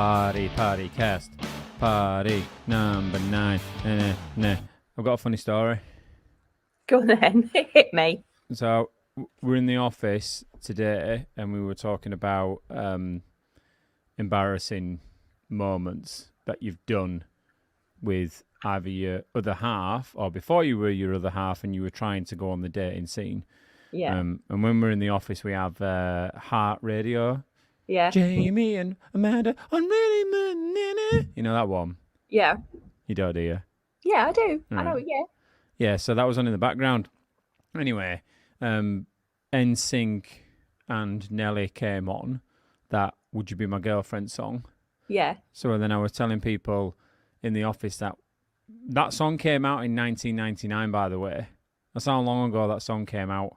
Party cast. Party number 9. I've got a funny story. Go on then, hit me. So we're in the office today and we were talking about embarrassing moments that you've done with either your other half or before you were your other half and you were trying to go on the dating scene. Yeah. And when we're in the office, we have heart radio. Yeah. Jamie and Amanda on really, you know that one? Yeah. You don't, do you? Yeah, I do. Right. I know, yeah. Yeah, so that was on in the background. Anyway, NSYNC and Nelly came on that Would You Be My Girlfriend song. Yeah. So then I was telling people in the office that song came out in 1999, by the way. That's how long ago that song came out.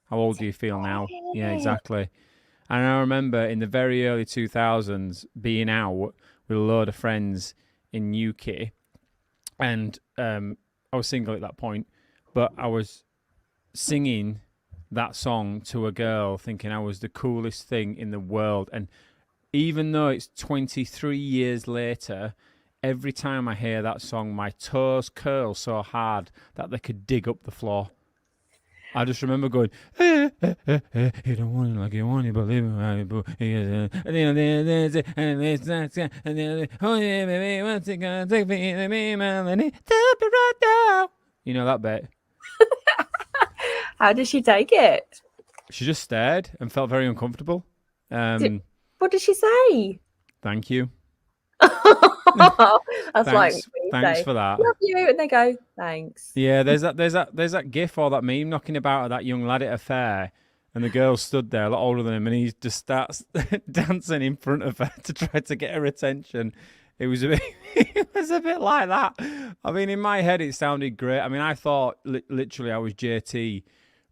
How old do you feel now? Yeah, exactly. And I remember in the very early 2000s being out with a load of friends in UK. And I was single at that point, but I was singing that song to a girl thinking I was the coolest thing in the world. And even though it's 23 years later, every time I hear that song, my toes curl so hard that they could dig up the floor. I just remember going, you don't want it like you want it, believe me, what's it gonna take for you to be Melanie? Right now. You know that bit. How did she take it? She just stared and felt very uncomfortable. What did she say? Thank you. That's like thanks for that. Love you, and they go thanks. Yeah, there's that gif or that meme knocking about of that young lad at a fair, and the girl stood there a lot older than him, and he just starts dancing in front of her to try to get her attention. It was a bit like that. I mean, in my head, it sounded great. I mean, I thought literally I was JT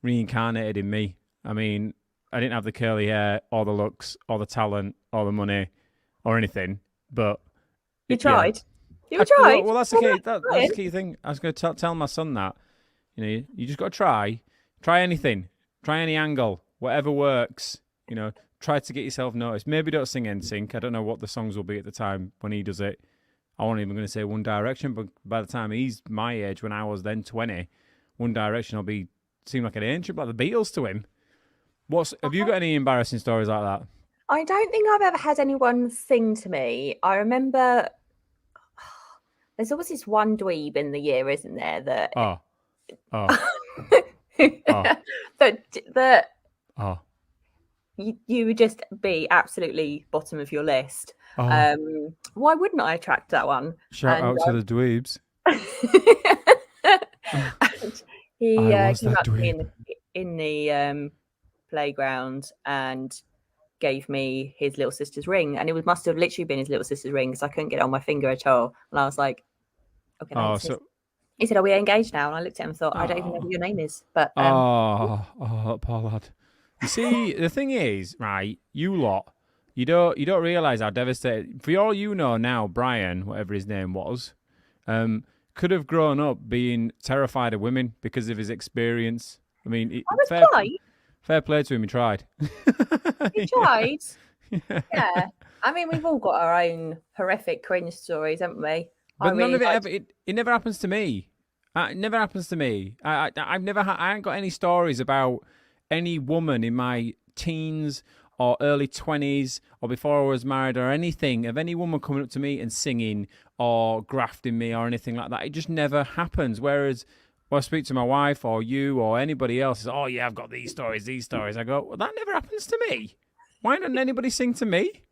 reincarnated in me. I mean, I didn't have the curly hair or the looks or the talent or the money or anything, but you tried. Yeah. You tried. Well, that's the key. That's the key thing. I was going to tell my son that. You know, you just got to try anything, try any angle, whatever works. You know, try to get yourself noticed. Maybe don't sing NSYNC. I don't know what the songs will be at the time when he does it. I wasn't even going to say One Direction, but by the time he's my age, when I was then 20, One Direction will seem like an ancient, like the Beatles to him. Have you got any embarrassing stories like that? I don't think I've ever had anyone sing to me. I remember there's always this one dweeb in the year, isn't there? That you would just be absolutely bottom of your list. Why wouldn't I attract that one? Shout out to the dweebs. He came up to me in the playground and gave me his little sister's ring, and it must have literally been his little sister's ring because I couldn't get it on my finger at all. And I was like, okay. He said, "Are we engaged now?" And I looked at him and thought, I don't even know who your name is. But poor lad. You see, the thing is, right? You lot, you don't realize how devastated. For all you know now, Brian, whatever his name was, could have grown up being terrified of women because of his experience. I mean, fair play to him. He tried. He tried. Yeah. I mean, we've all got our own horrific cringe stories, haven't we? But none of it ever. It never happens to me. It never happens to me. I ain't got any stories about any woman in my teens or early 20s or before I was married or anything of any woman coming up to me and singing or grafting me or anything like that. It just never happens. Whereas when I speak to my wife or you or anybody else, oh yeah, I've got these stories. I go, well, that never happens to me. Why doesn't anybody sing to me?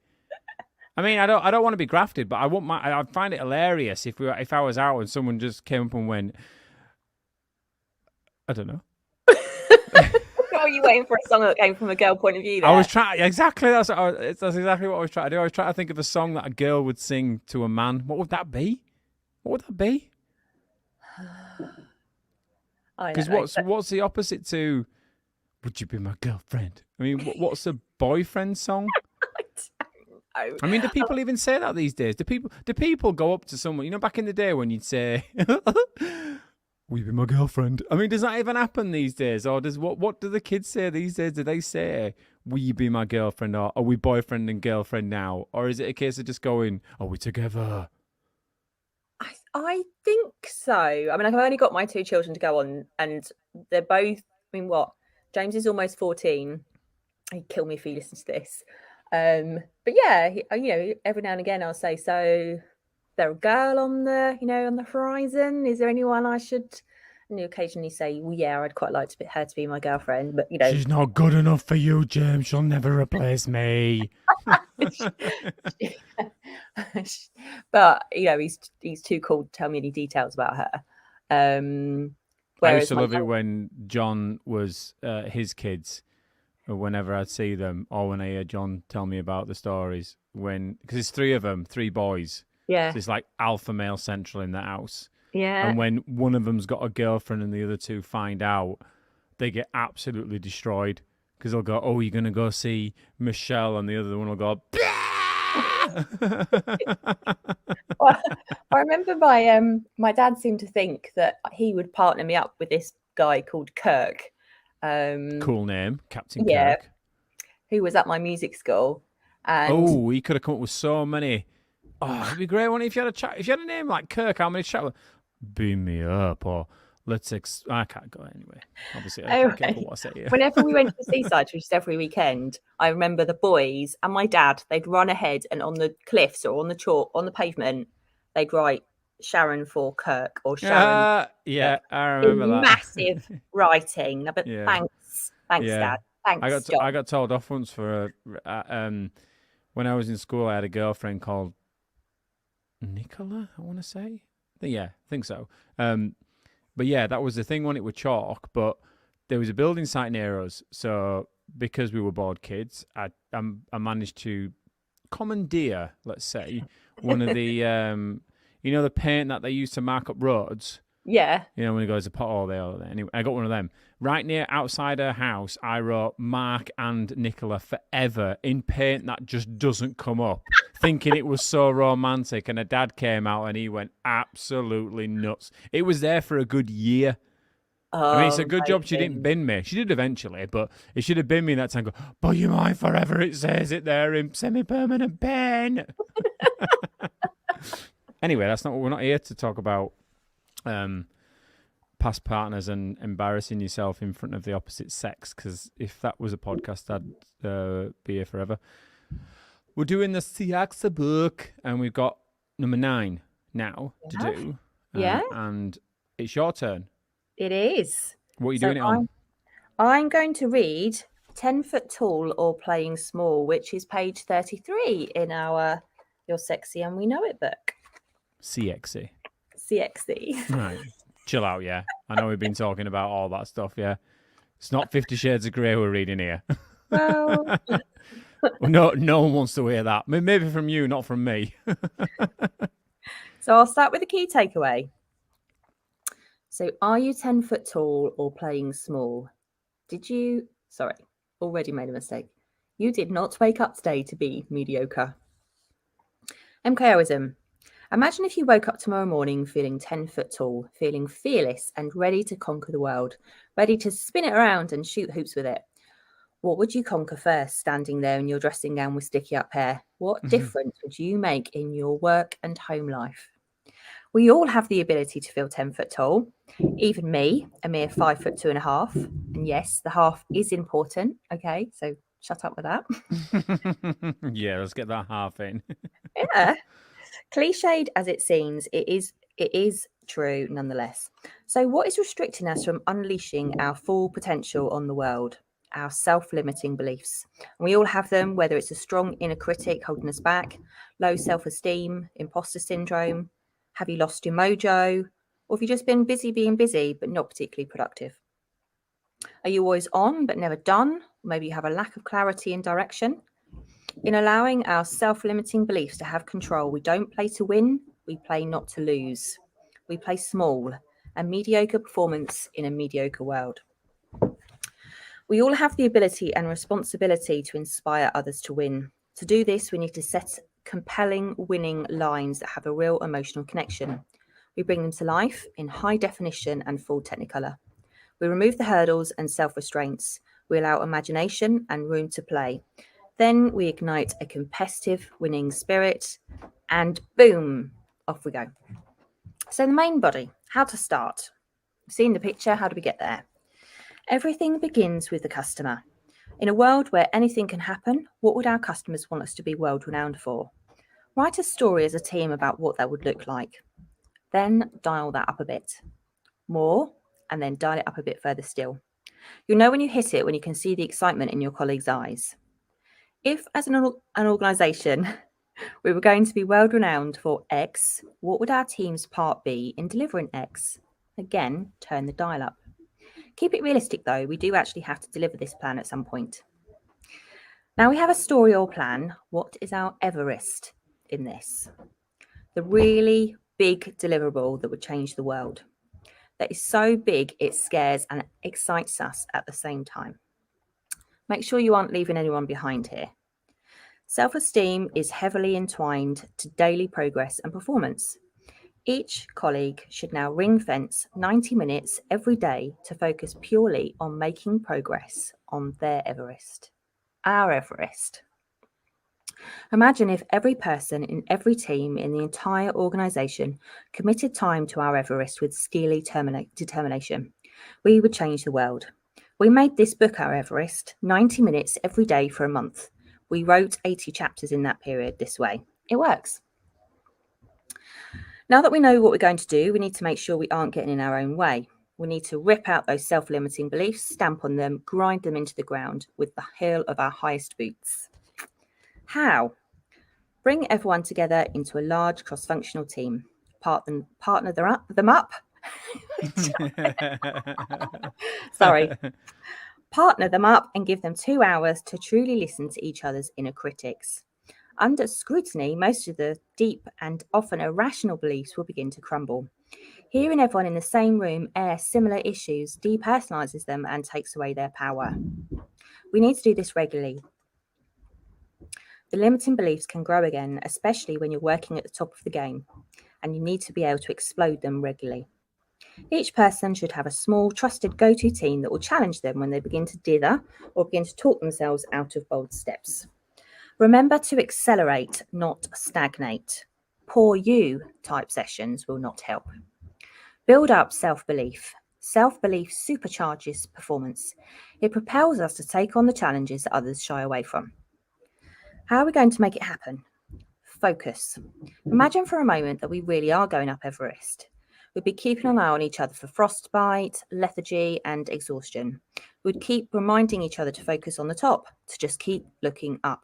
I mean, I don't want to be grafted, but I'd find it hilarious if I was out and someone just came up and went, I don't know. Are you waiting for a song that came from a girl point of view there? I was trying, exactly, that's exactly what I was trying to do. I was trying to think of a song that a girl would sing to a man. What would that be? Because what's the opposite to Would You Be My Girlfriend? I mean, what's a boyfriend song? I mean, do people even say that these days? Do people go up to someone, you know, back in the day when you'd say, will you be my girlfriend? I mean, does that even happen these days? Or what do the kids say these days? Do they say, will you be my girlfriend, or are we boyfriend and girlfriend now? Or is it a case of just going, are we together? I think so. I mean, I've only got my 2 children to go on, and they're both, I mean, what? James is almost 14. He'd kill me if he listens to this. But yeah, every now and again I'll say, so there a girl on the, on the horizon? Is there anyone I should? And he'll occasionally say, well, yeah, I'd quite like her to be my girlfriend, but she's not good enough for you, James. She'll never replace me. But he's too cool to tell me any details about her. I used to love it when John was his kids. Whenever I'd see them, or when I hear John tell me about the stories, because it's 3 of them, 3 boys. Yeah, so it's like alpha male central in the house. Yeah, and when one of them's got a girlfriend and the other 2 find out, they get absolutely destroyed because they'll go, "Oh, you're gonna go see Michelle," and the other one will go, well, I remember my dad seemed to think that he would partner me up with this guy called Kirk. Cool name, Captain Kirk. Who was at my music school. And he could have come up with so many. Oh, it'd be great, wouldn't it, if you had a chat? If you had a name like Kirk, how many chat? Beam me up, or I can't go anyway. Obviously, I can't get what I say here. Whenever we went to the seaside, which is every weekend, I remember the boys and my dad, they'd run ahead and on the cliffs or on the chalk, on the pavement, they'd write Sharon for Kirk or Sharon. Yeah, I remember that. Massive writing. But thanks, Dad. Thanks, I got told off once for when I was in school. I had a girlfriend called Nicola, I want to say. Yeah, I think so. But yeah, that was the thing when it was chalk. But there was a building site near us, so because we were bored kids, I managed to commandeer, let's say, one of the the paint that they used to mark up roads. Yeah. When it goes a pothole there. Anyway, I got one of them. Right near outside her house, I wrote Mark and Nicola forever in paint that just doesn't come up, thinking it was so romantic. And her dad came out and he went absolutely nuts. It was there for a good year. I mean, it's a good job she didn't bin me. She did eventually, but it should have bin me that time. Go, but you're mine forever. It says it there in semi-permanent pen. Anyway, we're not here to talk about past partners and embarrassing yourself in front of the opposite sex, because if that was a podcast, I'd be here forever. We're doing the CX'y book, and we've got number 9 now to do. And it's your turn. It is. What are you doing it on? I'm going to read 10 Foot Tall or Playing Small, which is page 33 in our You're Sexy and We Know It book. CX'y. Right. Chill out, yeah. I know we've been talking about all that stuff, yeah. It's not 50 Shades of Grey we're reading here. Well... no one wants to hear that. Maybe from you, not from me. So I'll start with the key takeaway. So are you 10 foot tall or playing small? Already made a mistake. You did not wake up today to be mediocre. MKOism. Imagine if you woke up tomorrow morning feeling 10 foot tall, feeling fearless and ready to conquer the world, ready to spin it around and shoot hoops with it. What would you conquer first, standing there in your dressing gown with sticky up hair? What difference would you make in your work and home life? We all have the ability to feel 10 foot tall. Even me, a mere 5'2.5". And yes, the half is important. Okay, so shut up with that. Yeah, let's get that half in. Yeah. Cliched as it seems, it is true nonetheless. So what is restricting us from unleashing our full potential on the world? Our self-limiting beliefs. And we all have them, whether it's a strong inner critic holding us back, low self-esteem, imposter syndrome, have you lost your mojo, or have you just been busy being busy but not particularly productive? Are you always on but never done? Maybe you have a lack of clarity and direction. In allowing our self-limiting beliefs to have control, we don't play to win, we play not to lose. We play small, a mediocre performance in a mediocre world. We all have the ability and responsibility to inspire others to win. To do this, we need to set compelling, winning lines that have a real emotional connection. We bring them to life in high definition and full technicolor. We remove the hurdles and self-restraints. We allow imagination and room to play. Then we ignite a competitive winning spirit, and boom, off we go. So the main body, how to start. Seeing the picture, how do we get there? Everything begins with the customer. In a world where anything can happen, what would our customers want us to be world renowned for? Write a story as a team about what that would look like. Then dial that up a bit more, and then dial it up a bit further still. You'll know when you hit it when you can see the excitement in your colleagues' eyes. If, as an organisation, we were going to be world renowned for X, what would our team's part be in delivering X? Again, turn the dial up. Keep it realistic though, we do actually have to deliver this plan at some point. Now we have a story or plan. What is our Everest in this? The really big deliverable that would change the world. That is so big it scares and excites us at the same time. Make sure you aren't leaving anyone behind here. Self-esteem is heavily entwined to daily progress and performance. Each colleague should now ring-fence 90 minutes every day to focus purely on making progress on their Everest, our Everest. Imagine if every person in every team in the entire organisation committed time to our Everest with steely determination. We would change the world. We made this book our Everest, 90 minutes every day for a month. We wrote 80 chapters in that period this way. It works. Now that we know what we're going to do, we need to make sure we aren't getting in our own way. We need to rip out those self-limiting beliefs, stamp on them, grind them into the ground with the heel of our highest boots. How? Bring everyone together into a large cross-functional team. Partner them up. Sorry. Partner them up and give them 2 hours to truly listen to each other's inner critics. Under scrutiny, most of the deep and often irrational beliefs will begin to crumble. Hearing everyone in the same room air similar issues depersonalizes them and takes away their power. We need to do this regularly. The limiting beliefs can grow again, especially when you're working at the top of the game, and you need to be able to explode them regularly. Each person should have a small, trusted go-to team that will challenge them when they begin to dither or begin to talk themselves out of bold steps. Remember to accelerate, not stagnate. Poor you type sessions will not help. Build up self-belief. Self-belief supercharges performance. It propels us to take on the challenges that others shy away from. How are we going to make it happen? Focus. Imagine for a moment that we really are going up Everest. We'd be keeping an eye on each other for frostbite, lethargy, and exhaustion. We'd keep reminding each other to focus on the top, to just keep looking up.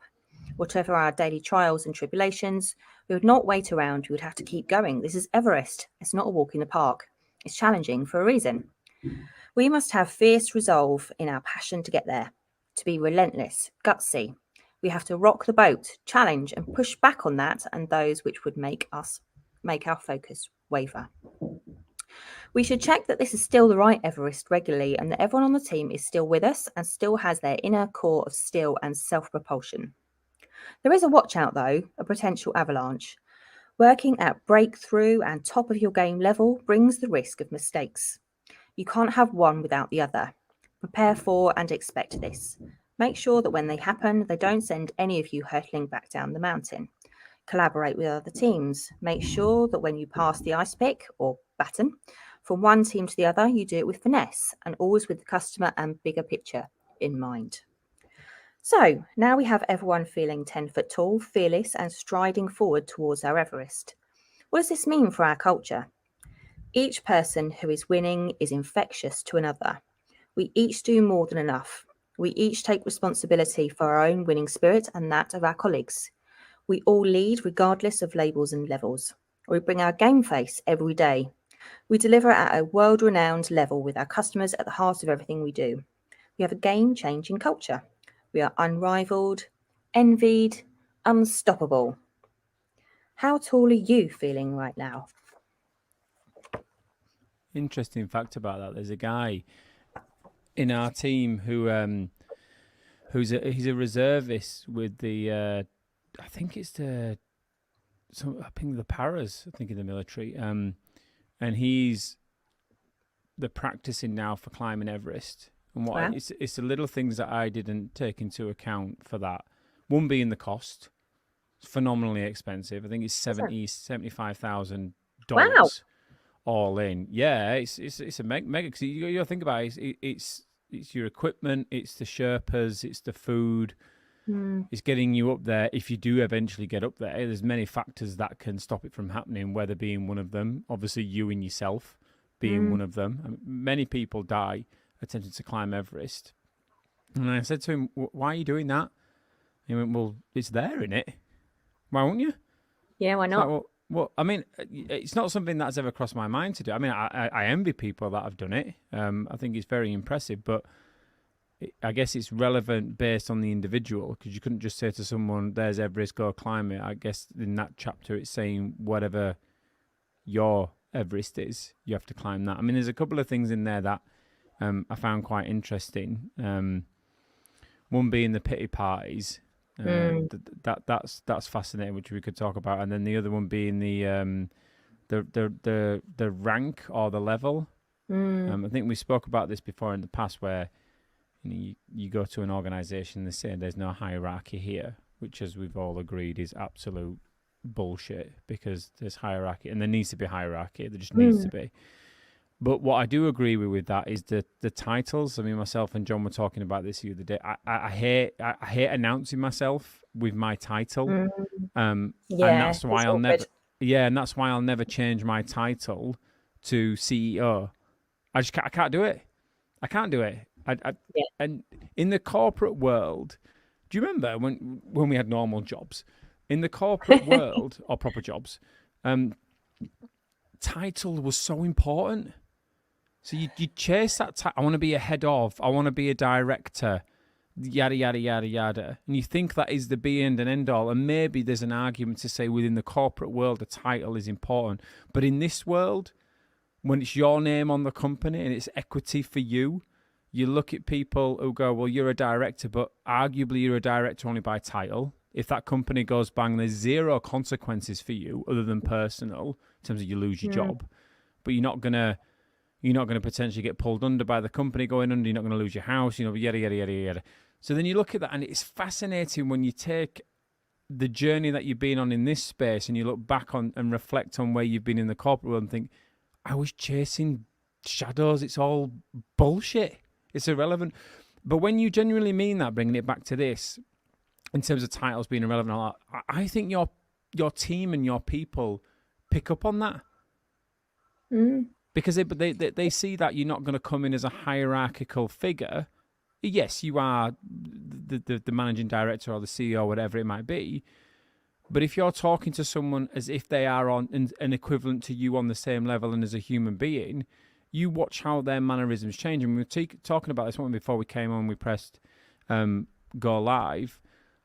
Whatever our daily trials and tribulations, we would not wait around. We would have to keep going. This is Everest. It's not a walk in the park. It's challenging for a reason. We must have fierce resolve in our passion to get there, to be relentless, gutsy. We have to rock the boat, challenge and push back on that and those which would make our focus waver. We should check that this is still the right Everest regularly and that everyone on the team is still with us and still has their inner core of steel and self-propulsion. There is a watch out though, a potential avalanche. Working at breakthrough and top of your game level brings the risk of mistakes. You can't have one without the other. Prepare for and expect this. Make sure that when they happen, they don't send any of you hurtling back down the mountain. Collaborate with other teams. Make sure that when you pass the ice pick or baton from one team to the other, you do it with finesse and always with the customer and bigger picture in mind. So now we have everyone feeling 10 foot tall, fearless and striding forward towards our Everest. What does this mean for our culture? Each person who is winning is infectious to another. We each do more than enough. We each take responsibility for our own winning spirit and that of our colleagues. We all lead regardless of labels and levels. We bring our game face every day. We deliver at a world-renowned level with our customers at the heart of everything we do. We have a game-changing culture. We are unrivaled, envied, unstoppable. How tall are you feeling right now? Interesting fact about that. There's a guy in our team who he's a reservist with the I think the paras, I think, in the military. And he's the practicing now for climbing Everest. And Wow. it's the little things that I didn't take into account for that. One being the cost. It's phenomenally expensive. I think it's Wow. $75,000 all in. Yeah, it's a mega. Because you think about it, it's your equipment, it's the Sherpas, it's the food, it's getting you up there. If you do eventually get up there, there's many factors that can stop it from happening. Weather being one of them. Obviously, you and yourself being one of them. I mean, many people die attempting to climb Everest. And I said to him, "Why are you doing that?" He went, "Well, it's there, innit? Why won't you?" Yeah, why It's like, not? well, I mean, it's not something that's ever crossed my mind to do. I mean, I envy people that have done it. I think it's very impressive, but I guess it's relevant based on the individual, because you couldn't just say to someone, "There's Everest, go climb it." I guess in that chapter, it's saying whatever your Everest is, you have to climb that. I mean, there's a couple of things in there that I found quite interesting. One being the pity parties. That's fascinating, which we could talk about, and then the other one being the rank or the level. I think we spoke about this before in the past, where you go to an organisation and they say there's no hierarchy here, which, as we've all agreed, is absolute bullshit, because there's hierarchy and there needs to be hierarchy. There just needs to be. But what I do agree with that is the titles. I mean, myself and John were talking about this the other day. I hate announcing myself with my title, and that's why I'll never. Yeah, and that's why I'll never change my title to CEO. I can't do it. I can't do it. And in the corporate world, do you remember when we had normal jobs? In the corporate world, or proper jobs, title was so important. So you chase that title. I want to be a head of. I want to be a director. Yada yada yada yada. And you think that is the be and end all. And maybe there's an argument to say within the corporate world a title is important. But in this world, when it's your name on the company and it's equity for you, you look at people who go, "Well, you're a director, but arguably you're a director only by title. If that company goes bang, there's zero consequences for you other than personal, in terms of you lose your job. But you're not gonna potentially get pulled under by the company going under. You're not gonna lose your house. Yada yada yada yada." So then you look at that, and it's fascinating when you take the journey that you've been on in this space and you look back on and reflect on where you've been in the corporate world and think, I was chasing shadows. It's all bullshit. It's irrelevant. But when you genuinely mean that, bringing it back to this, in terms of titles being irrelevant, I think your team and your people pick up on that. Because they see that you're not going to come in as a hierarchical figure. Yes, you are the managing director or the CEO, whatever it might be. But if you're talking to someone as if they are on an equivalent to you on the same level and as a human being, you watch how their mannerisms change. And we were talking about this one before we came on. We pressed go live.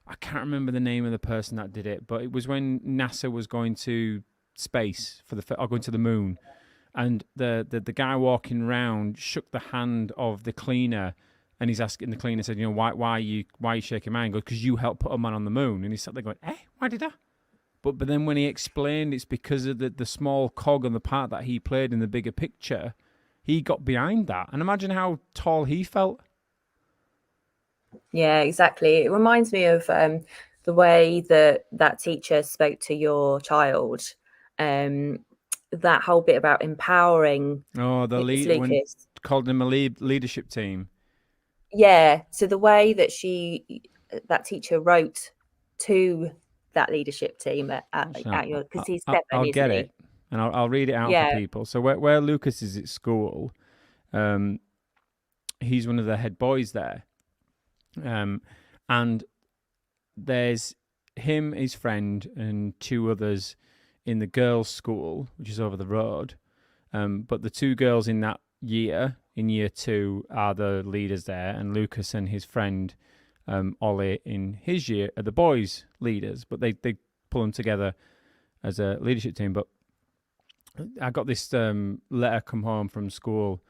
I can't remember the name of the person that did it, but it was when NASA was going to space or going to the moon. And the guy walking around shook the hand of the cleaner, and he's asking the cleaner, said, why are you shaking my hand? He goes, because you helped put a man on the moon. And he sat there going, why did I? But then when he explained it's because of the small cog on the part that he played in the bigger picture, he got behind that. And imagine how tall he felt. Yeah, exactly. It reminds me of the way that teacher spoke to your child. That whole bit about empowering. Oh, the lead when called them a leadership team. Yeah. So the way that that teacher wrote to that leadership team at your, because he's 7, I'll get it, and I'll read it out for people. So where Lucas is at school, he's one of the head boys there, and there's him, his friend, and 2 others in the girls' school, which is over the road. But the 2 girls in that year, in year 2, are the leaders there, and Lucas and his friend Ollie in his year are the boys' leaders. But they pull them together as a leadership team. But I got this letter come home from school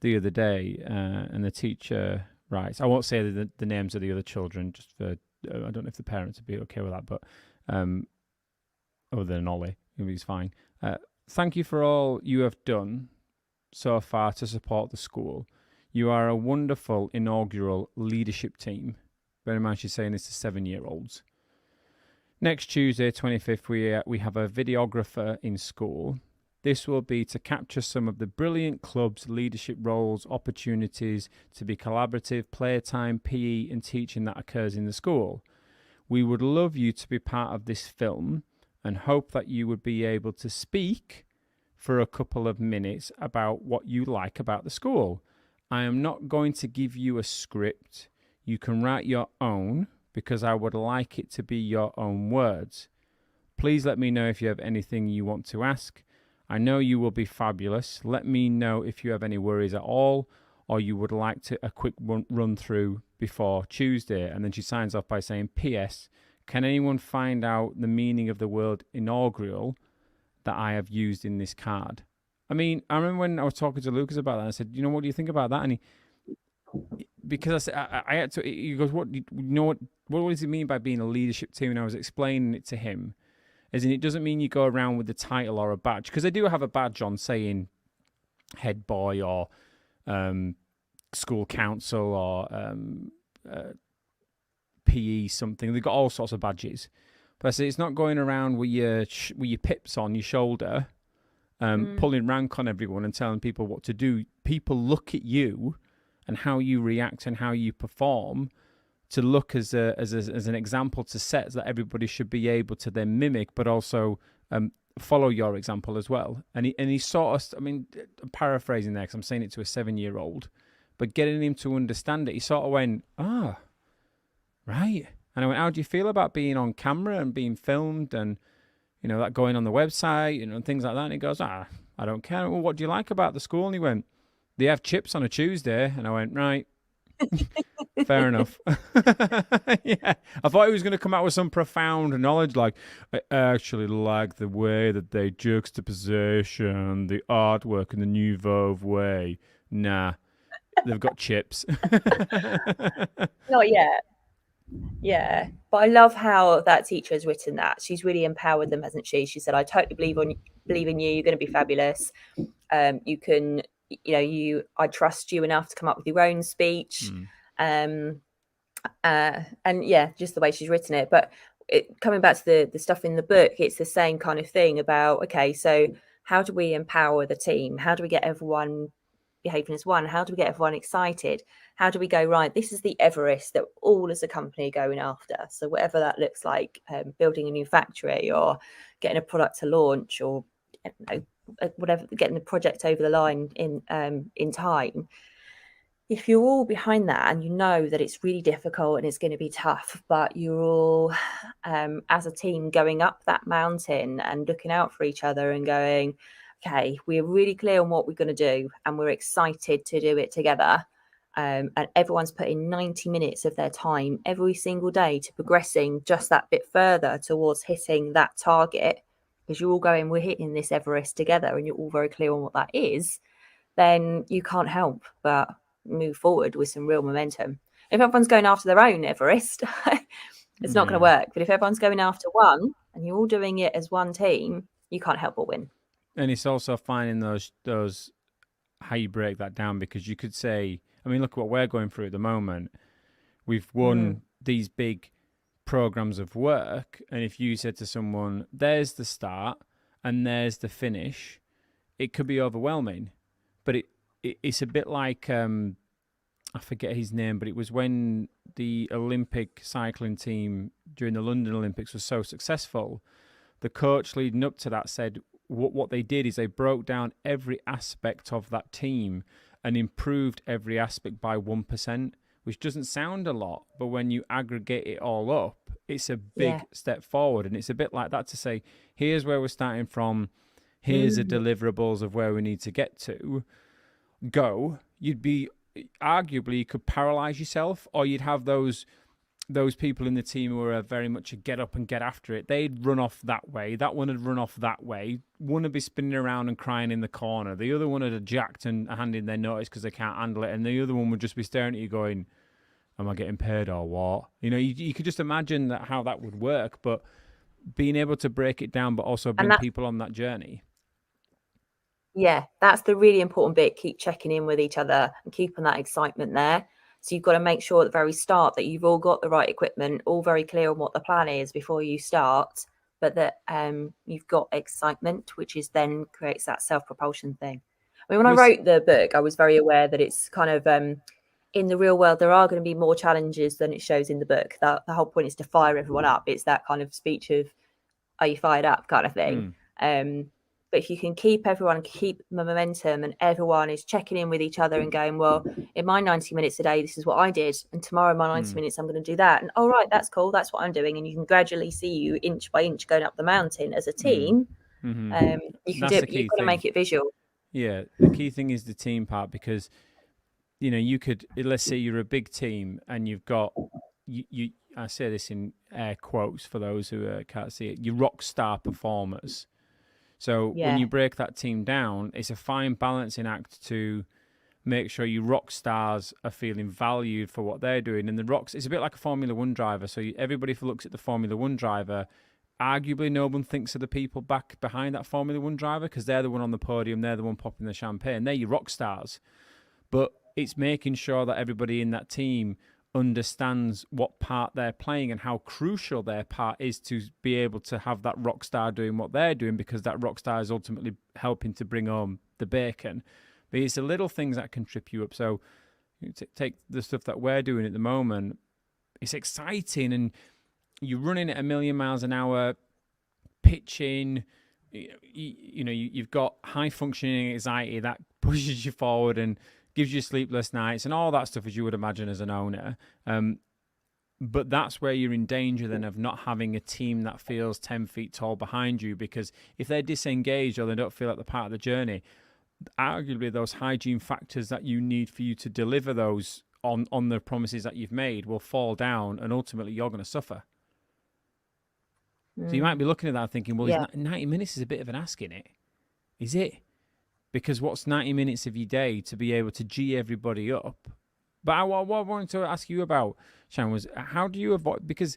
the other day, and the teacher writes, I won't say the names of the other children, just for I don't know if the parents would be okay with that, but other than Ollie, he's fine. Thank you for all you have done so far to support the school. You are a wonderful inaugural leadership team. Bear in mind, she's saying this to 7-year-olds. Next Tuesday, 25th, we have a videographer in school. This will be to capture some of the brilliant club's leadership roles, opportunities to be collaborative, playtime, PE, and teaching that occurs in the school. We would love you to be part of this film and hope that you would be able to speak for a couple of minutes about what you like about the school. I am not going to give you a script. You can write your own because I would like it to be your own words. Please let me know if you have anything you want to ask. I know you will be fabulous. Let me know if you have any worries at all or you would like a quick run through before Tuesday. And then she signs off by saying, P.S. Can anyone find out the meaning of the word inaugural that I have used in this card? I mean, I remember when I was talking to Lucas about that, I said, what do you think about that? And because I had to, he goes, what does it mean by being a leadership team? And I was explaining it to him, as in it doesn't mean you go around with the title or a badge, because they do have a badge on saying head boy or school council or PE something. They've got all sorts of badges. But I say it's not going around with your pips on your shoulder, pulling rank on everyone and telling people what to do. People look at you and how you react and how you perform to look as an example to set that everybody should be able to then mimic, but also follow your example as well. And he sort of, I mean, I'm paraphrasing there because I'm saying it to a 7-year-old, but getting him to understand it, he sort of went, right. And I went, how do you feel about being on camera and being filmed and, that going on the website, and things like that? And he goes, I don't care. Well, what do you like about the school? And he went, they have chips on a Tuesday. And I went, right. Fair enough. Yeah. I thought he was going to come out with some profound knowledge like, I actually like the way that they juxtaposition the artwork in the Nouveau way. Nah, they've got chips. Not yet. Yeah, but I love how that teacher has written that. She's really empowered them, hasn't she? She said, I totally believe in you. You're going to be fabulous. You can, I trust you enough to come up with your own speech. And yeah, just the way she's written it. But coming back to the stuff in the book, it's the same kind of thing about, okay, so how do we empower the team? How do we get everyone behaving as one? How do we get everyone excited? How do we go, right, this is the Everest that all as a company are going after? So whatever that looks like, building a new factory or getting a product to launch or whatever, getting the project over the line in time. If you're all behind that and you know that it's really difficult and it's going to be tough, but you're all as a team going up that mountain and looking out for each other and going, okay, we're really clear on what we're going to do and we're excited to do it together. And everyone's putting 90 minutes of their time every single day to progressing just that bit further towards hitting that target, because you're all going, we're hitting this Everest together, and you're all very clear on what that is, then you can't help but move forward with some real momentum. If everyone's going after their own Everest, it's not going to work. But if everyone's going after one and you're all doing it as one team, you can't help but win. And it's also finding those how you break that down, because you could say, I mean, look at what we're going through at the moment. We've won these big programs of work, and if you said to someone, there's the start and there's the finish, it could be overwhelming. But it's a bit like, I forget his name, but it was when the Olympic cycling team during the London Olympics was so successful, the coach leading up to that said what they did is they broke down every aspect of that team and improved every aspect by 1%, which doesn't sound a lot, but when you aggregate it all up, it's a big step forward. And it's a bit like that to say, here's where we're starting from, here's the deliverables of where we need to get to. Go. You'd be, arguably, you could paralyze yourself, or you'd have those people in the team who are very much a get up and get after it. They'd run off that way. That one would run off that way. One would be spinning around and crying in the corner. The other one would have jacked and handed their notice because they can't handle it. And the other one would just be staring at you going, am I getting paid or what? You could just imagine how that would work, but being able to break it down, but also bring people on that journey. Yeah, that's the really important bit. Keep checking in with each other and keeping that excitement there. So you've got to make sure at the very start that you've all got the right equipment, all very clear on what the plan is before you start, but that you've got excitement, which is then creates that self-propulsion thing. I mean, when I wrote the book, I was very aware that it's kind of in the real world, there are going to be more challenges than it shows in the book. That the whole point is to fire everyone up. It's that kind of speech of, are you fired up kind of thing. But if you can keep everyone, keep the momentum, and everyone is checking in with each other and going, well, in my 90 minutes a day, this is what I did. And tomorrow, my 90 minutes, I'm going to do that. And all right, that's cool. That's what I'm doing. And you can gradually see you inch by inch going up the mountain as a team. You can do it, you've got to make it visual. Yeah. The key thing is the team part, because, you know, you could, let's say you're a big team and you've got, you I say this in air quotes for those who can't see it, you rock star performers. So when you break that team down, it's a fine balancing act to make sure you rock stars are feeling valued for what they're doing. And the rocks, it's a bit like a Formula One driver. So everybody looks at the Formula One driver, arguably no one thinks of the people back behind that Formula One driver, because they're the one on the podium, they're the one popping the champagne, they're your rock stars. But it's making sure that everybody in that team understands what part they're playing and how crucial their part is to be able to have that rock star doing what they're doing, because that rock star is ultimately helping to bring home the bacon. But it's the little things that can trip you up. So you take the stuff that we're doing at the moment, it's exciting, and you're running at 1,000,000 miles an hour, pitching, you've got high functioning anxiety that pushes you forward and gives you sleepless nights and all that stuff, as you would imagine as an owner. But that's where you're in danger then of not having a team that feels 10 feet tall behind you, because if they're disengaged or they don't feel like they're part of the journey, arguably those hygiene factors that you need for you to deliver those on the promises that you've made will fall down, and ultimately you're going to suffer. So you might be looking at that thinking, well, 90 minutes is a bit of an ask in it. Is it? Because what's 90 minutes of your day to be able to G everybody up? But what I wanted to ask you about, Shan, was how do you avoid, because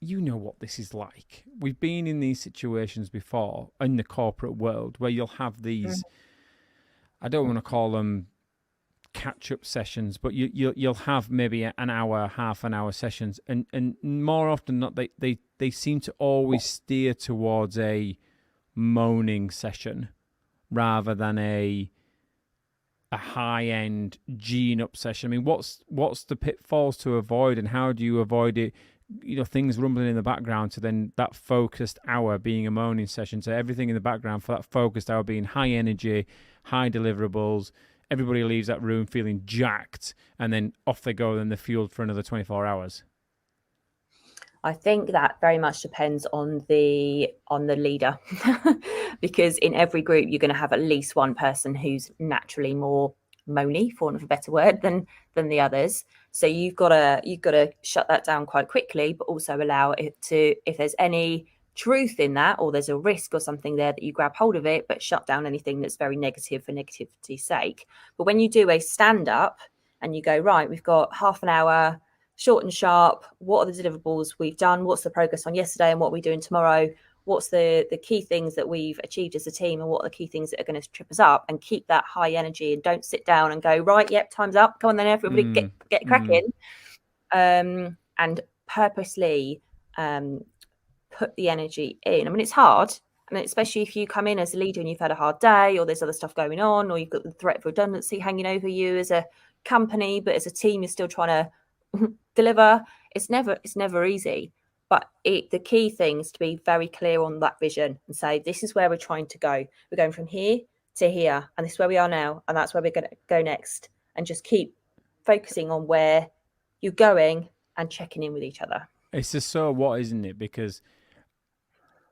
you know what this is like. We've been in these situations before in the corporate world where you'll have these, I don't want to call them catch-up sessions, but you'll have maybe an hour, half an hour sessions, and more often than not, they seem to always steer towards a moaning session rather than a high-end gene up session. I mean, what's the pitfalls to avoid, and how do you avoid it? You know, things rumbling in the background to then that focused hour being a moaning session. So everything in the background for that focused hour being high energy, high deliverables. Everybody leaves that room feeling jacked, and then off they go, then they're fueled for another 24 hours. I think that very much depends on the leader, because in every group you're going to have at least one person who's naturally more moany, for want of a better word, than the others. So you've got to shut that down quite quickly, but also allow it to, if there's any truth in that, or there's a risk or something there, that you grab hold of it, but shut down anything that's very negative for negativity's sake. But when you do a stand up and you go, right, we've got half an hour, short and sharp, what are the deliverables we've done, what's the progress on yesterday, and what are we doing tomorrow, what's the key things that we've achieved as a team, and what are the key things that are going to trip us up, and keep that high energy, and don't sit down and go, right, yep, time's up, come on then everybody, get cracking. And purposely put the energy in. I mean, it's hard, and especially if you come in as a leader and you've had a hard day, or there's other stuff going on, or you've got the threat of redundancy hanging over you as a company, but as a team you're still trying to deliver. It's never easy, but the key thing is to be very clear on that vision and say, this is where we're trying to go. We're going from here to here, and this is where we are now, and that's where we're going to go next, and just keep focusing on where you're going and checking in with each other. It's just so what, isn't it? Because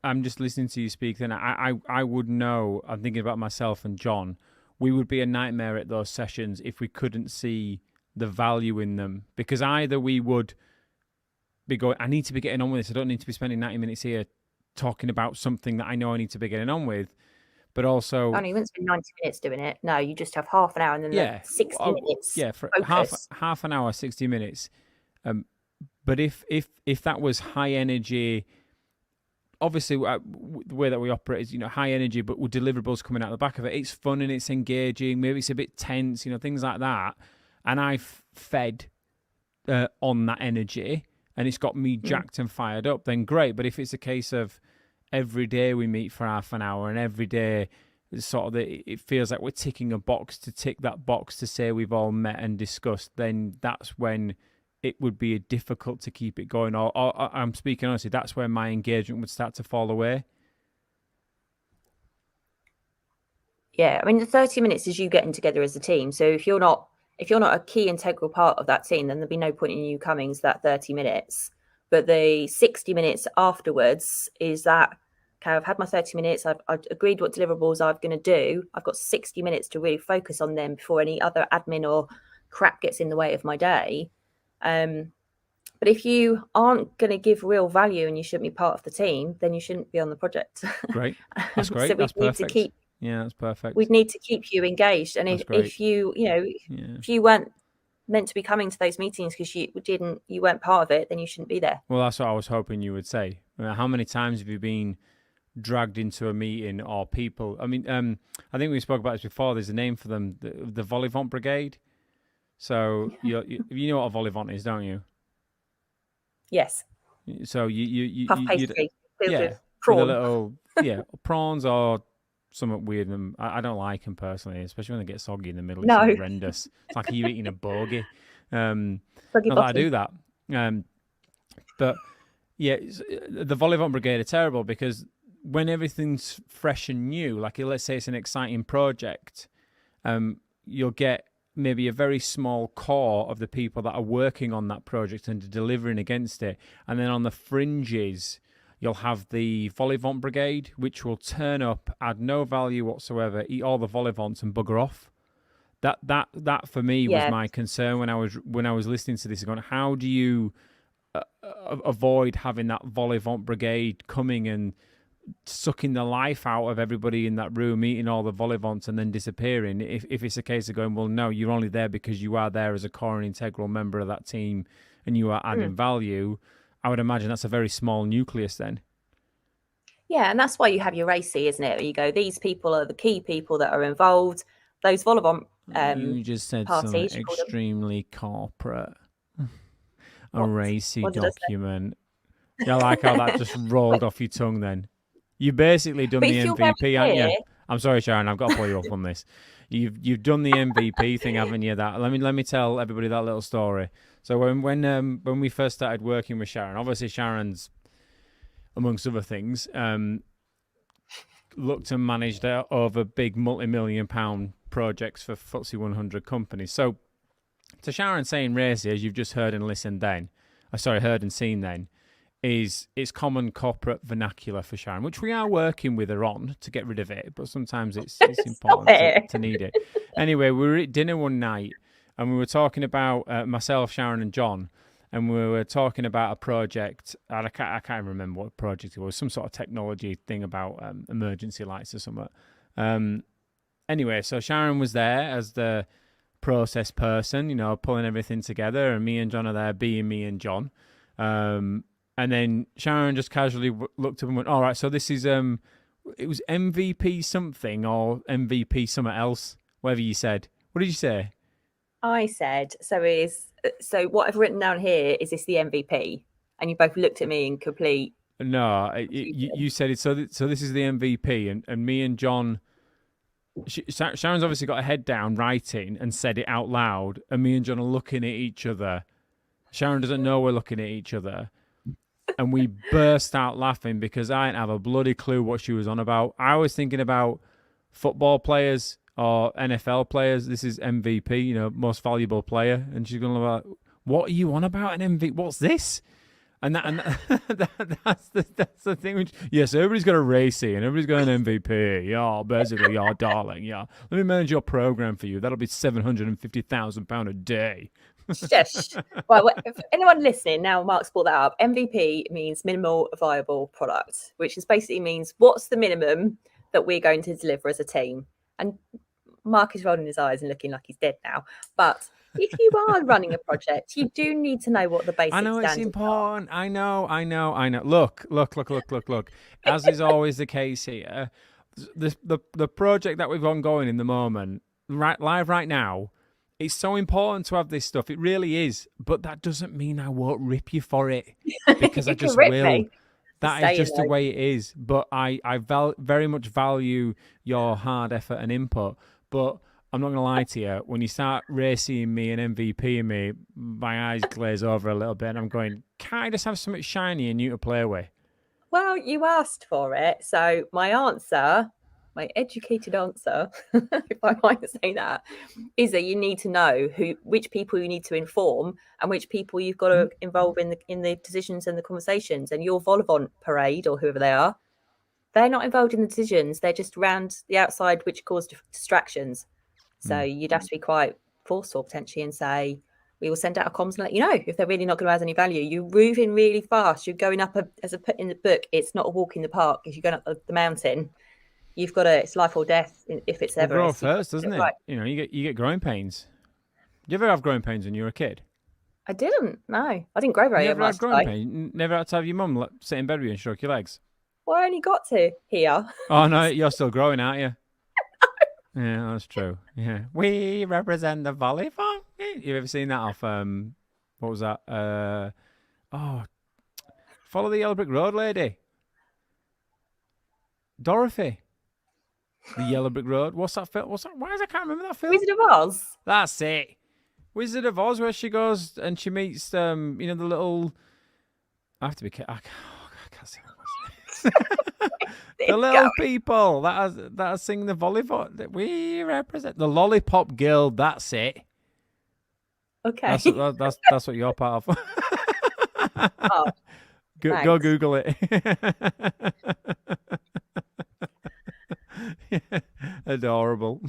I'm just listening to you speak, and I would know, I'm thinking about myself and John, we would be a nightmare at those sessions if we couldn't see the value in them, because either we would be going, I need to be getting on with this, I don't need to be spending 90 minutes here talking about something that I know I need to be getting on with, but also... Oh, no, you wouldn't spend 90 minutes doing it. No, you just have half an hour and then 60 minutes. Yeah, for half an hour, 60 minutes. But if that was high energy, obviously the way that we operate is, high energy, but with deliverables coming out the back of it. It's fun and it's engaging. Maybe it's a bit tense, things like that. And I've fed on that energy, and it's got me jacked and fired up. Then great. But if it's a case of every day we meet for half an hour, and every day it feels like we're ticking a box to tick that box to say we've all met and discussed, then that's when it would be difficult to keep it going. Or I'm speaking honestly, that's where my engagement would start to fall away. Yeah, I mean, the 30 minutes is you getting together as a team. So if you're not a key integral part of that team, then there'd be no point in you coming to that 30 minutes. But the 60 minutes afterwards is that, okay, I've had my 30 minutes. I've agreed what deliverables I'm going to do. I've got 60 minutes to really focus on them before any other admin or crap gets in the way of my day. But if you aren't going to give real value and you shouldn't be part of the team, then you shouldn't be on the project. Great. That's great. So that's perfect. That's perfect. We'd need to keep you engaged. And if you weren't meant to be coming to those meetings because you weren't part of it, then you shouldn't be there. Well, that's what I was hoping you would say. How many times have you been dragged into a meeting or people? I mean, I think we spoke about this before. There's a name for them, the Volleyball Brigade. So you know what a volleyball is, don't you? Yes. So you puff pastry filled with prawn. With a little prawns or something weird. I don't like them personally, especially when they get soggy in the middle. It's horrendous. It's like you eating a bogey. Not that I do that. But yeah, the Volleyball Brigade are terrible because when everything's fresh and new, like let's say it's an exciting project, you'll get maybe a very small core of the people that are working on that project and delivering against it. And then on the fringes, you'll have the Volleyball Brigade, which will turn up, add no value whatsoever, eat all the volleyballs and bugger off. That for me was my concern when I was listening to this. Going, how do you avoid having that Volleyball Brigade coming and sucking the life out of everybody in that room, eating all the volleyballs and then disappearing? If it's a case of going, well, no, you're only there because you are there as a core and integral member of that team and you are adding value, I would imagine that's a very small nucleus then. Yeah, and that's why you have your RACI, isn't it? You go, these people are the key people that are involved. Those volleyball you just said parties, something extremely corporate. A RACI document. I like how that just rolled off your tongue then. You've basically done the MVP, haven't you? I'm sorry, Sharon, I've got to pull you up on this. You've done the MVP thing, haven't you? That let me tell everybody that little story. So when we first started working with Sharon, obviously Sharon's, amongst other things, looked and managed over big multi-million-pound projects for FTSE 100 companies. So to Sharon saying RACI, as you've just heard and seen then, it's common corporate vernacular for Sharon, which we are working with her on to get rid of it, but sometimes it's important to need it. Anyway, we were at dinner one night and we were talking about myself, Sharon and John, and we were talking about a project. I can't remember what project it was, some sort of technology thing about emergency lights or something. Anyway, so Sharon was there as the process person, pulling everything together, and me and John are there being me and John. And then Sharon just casually looked up and went, all right, so this is, it was MVP something or MVP something else, whatever you said. What did you say? I said, so what I've written down here, is this the MVP? And you both looked at me in complete... No, you said it. So this is the MVP, and me and John... Sharon's obviously got her head down writing and said it out loud, and me and John are looking at each other. Sharon doesn't know we're looking at each other. And we burst out laughing because I didn't have a bloody clue what she was on about. I was thinking about football players or NFL players. This is MVP, most valuable player. And she's going like, what are you on about an MVP? What's this? And that's the thing. Which, yes, everybody's got a RACI and everybody's got an MVP. Yeah, basically, yeah, darling. Yeah, let me manage your program for you. That'll be £750,000 a day. Yes. Well, if anyone listening now, Mark's brought that up. MVP means minimal viable product, which is basically means what's the minimum that we're going to deliver as a team. And Mark is rolling his eyes and looking like he's dead now. But if you are running a project, you do need to know what the basic I know it's standards important. I know. Look. As is always the case here, the project that we've ongoing in the moment, live right now, it's so important to have this stuff. It really is. But that doesn't mean I won't rip you for it, because I just will. Me. That is just the way it is. But I very much value your hard effort and input. But I'm not going to lie to you. When you start racing me and MVPing me, my eyes glaze over a little bit, and I'm going, can't I just have something shiny and new to play with? Well, you asked for it. So my answer, my educated answer, if I might say that, is that you need to know which people you need to inform and which people you've got to involve in the decisions and the conversations. And your Volleyball Parade, or whoever they are, they're not involved in the decisions. They're just around the outside, which cause distractions. So you'd have to be quite forceful potentially and say, we will send out a comms and let you know if they're really not going to add any value. You're moving really fast. You're going up, as I put in the book, it's not a walk in the park. If you're going up the mountain, you've got it's life or death if it's Everest. Grow first, doesn't it? Right. You know, you get growing pains. Did you ever have growing pains when you were a kid? I didn't. No, I didn't grow very much. Never had growing pain. Never had to have your mum sit in bed with you and stroke your legs. Well, I only got to here. Oh no, you're still growing, aren't you? Yeah, that's true. Yeah, we represent the volleyball. You ever seen that off? What was that? Follow the Yellow Brick Road lady, Dorothy. The Yellow Brick Road. What's that film? Why is I can't remember that film? Wizard of Oz. That's it. Wizard of Oz, where she goes and she meets the little. I have to be careful. I can't see that. The little people that are singing the volleyball that we represent, the Lollipop Guild. That's it. Okay, that's what you're part of. Oh, go Google it. Adorable.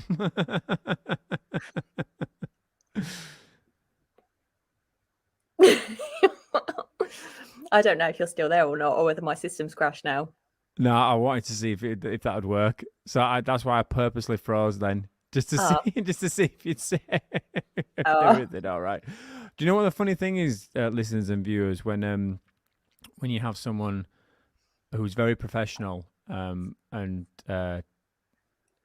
I don't know if you're still there or not, or whether my system's crashed now. No, I wanted to see if that would work. So that's why I purposely froze then, just to see if you'd say everything all right. Do you know what the funny thing is, listeners and viewers, when you have someone who's very professional and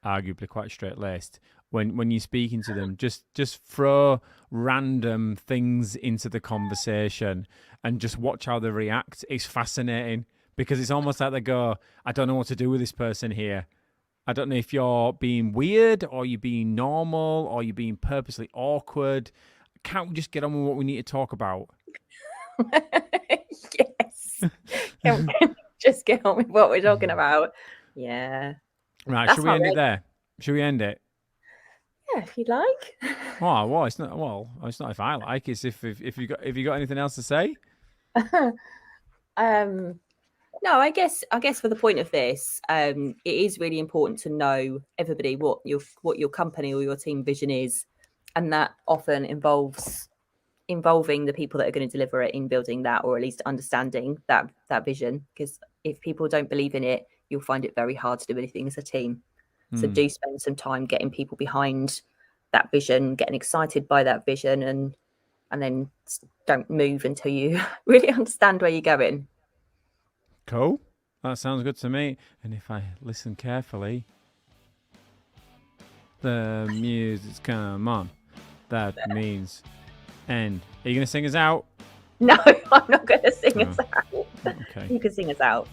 arguably quite straight-laced, when you're speaking to them, just throw random things into the conversation and just watch how they react. It's fascinating. Because it's almost like they go, I don't know what to do with this person here. I don't know if you're being weird or you're being normal or you're being purposely awkward. Can't we just get on with what we need to talk about? Yes. Can we just get on with what we're talking about? Yeah. Right, should we end it there? Should we end it? Yeah, if you'd like. Well, it's not. Well, it's not if I like. It's if you got anything else to say. No, I guess for the point of this, it is really important to know everybody what your company or your team vision is, and that often involving the people that are going to deliver it in building that, or at least understanding that vision. Because if people don't believe in it, you'll find it very hard to do anything as a team. So do spend some time getting people behind that vision, getting excited by that vision, and then don't move until you really understand where you're going. Cool. That sounds good to me. And if I listen carefully, the music's come on. That means end. Are you going to sing us out? No, I'm not going to sing us out. Okay. You can sing us out.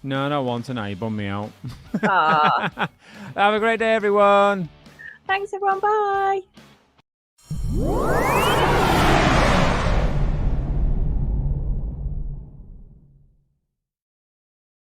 No, not one tonight. You bummed me out. Have a great day, everyone. Thanks, everyone. Bye.